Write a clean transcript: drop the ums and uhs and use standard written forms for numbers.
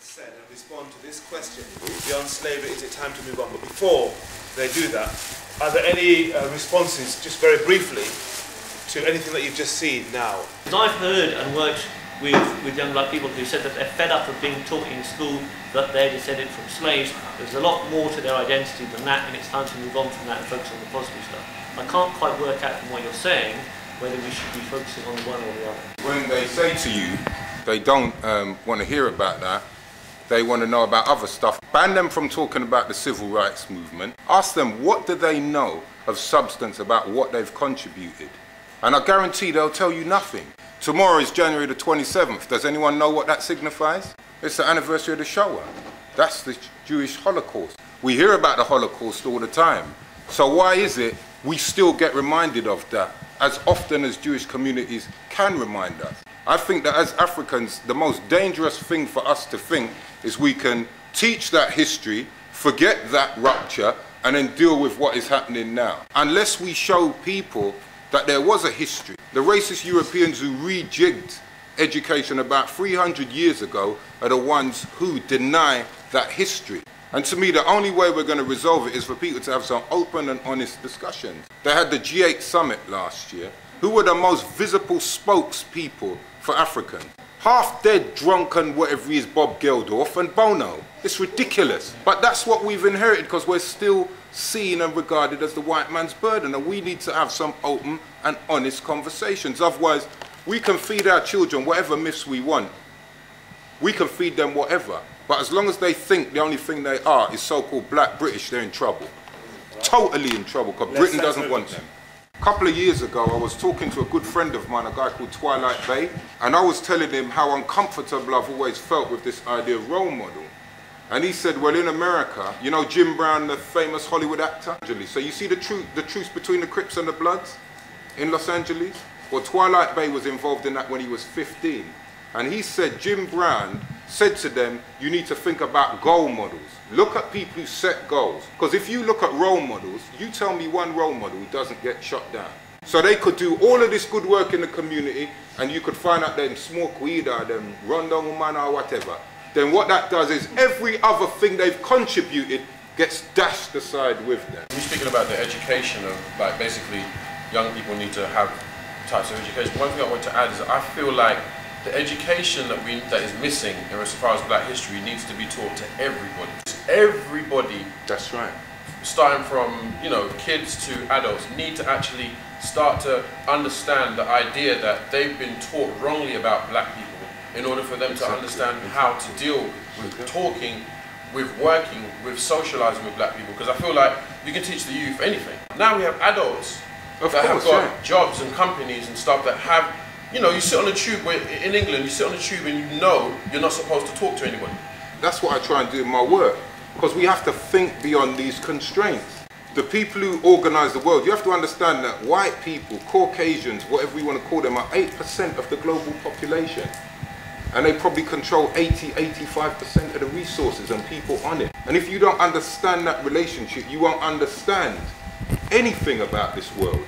said and respond to this question, beyond slavery, is it time to move on? But before they do that, are there any responses, just very briefly, to anything that you've just seen now? I've heard and worked with young black people who said that they're fed up of being taught in school that they're descended from slaves. There's a lot more to their identity than that, and it's time to move on from that and focus on the positive stuff. I can't quite work out from what you're saying whether we should be focusing on one or the other. When they say to you they don't want to hear about that, they want to know about other stuff, ban them from talking about the civil rights movement. Ask them, what do they know of substance about what they've contributed? And I guarantee they'll tell you nothing. Tomorrow is January the 27th. Does anyone know what that signifies? It's the anniversary of the Shoah. That's the Jewish Holocaust. We hear about the Holocaust all the time. So why is it we still get reminded of that as often as Jewish communities can remind us? I think that as Africans, the most dangerous thing for us to think is we can teach that history, forget that rupture, and then deal with what is happening now. Unless we show people that there was a history. The racist Europeans who rejigged education about 300 years ago are the ones who deny that history. And to me, the only way we're going to resolve it is for people to have some open and honest discussions. They had the G8 summit last year. Who were the most visible spokespeople for Africans? Half dead, drunken, whatever he is, Bob Geldof and Bono. It's ridiculous. But that's what we've inherited because we're still seen and regarded as the white man's burden, and we need to have some open and honest conversations. Otherwise, we can feed our children whatever myths we want. We can feed them whatever. But as long as they think the only thing they are is so-called black British, they're in trouble. Totally in trouble, because Britain doesn't want them. A couple of years ago, I was talking to a good friend of mine, a guy called Twilight Bay, and I was telling him how uncomfortable I've always felt with this idea of role model. And he said, well, in America, you know Jim Brown, the famous Hollywood actor? So you see the truce between the Crips and the Bloods in Los Angeles? Well, Twilight Bay was involved in that when he was 15. And he said Jim Brown said to them, you need to think about goal models. Look at people who set goals. Because if you look at role models, you tell me one role model who doesn't get shot down. So they could do all of this good work in the community, and you could find out them smoke weed or them run down woman or whatever. Then what that does is every other thing they've contributed gets dashed aside with them. You're speaking about the education of, like, basically young people need to have types of education. One thing I want to add is that I feel like the education that is missing as far as black history needs to be taught to everybody. Everybody. That's right. Starting from, you know, kids to adults need to actually start to understand the idea that they've been taught wrongly about black people, in order for them to understand how to deal with talking, with working, with socializing with black people. Because I feel like you can teach the youth anything. Now we have adults that have got jobs and companies and stuff that have, you know, you sit on the tube, in England, you sit on the tube and you know you're not supposed to talk to anybody. That's what I try and do in my work, because we have to think beyond these constraints. The people who organize the world, you have to understand that white people, Caucasians, whatever you want to call them, are 8% of the global population. And they probably control 80–85% of the resources and people on it. And if you don't understand that relationship, you won't understand anything about this world.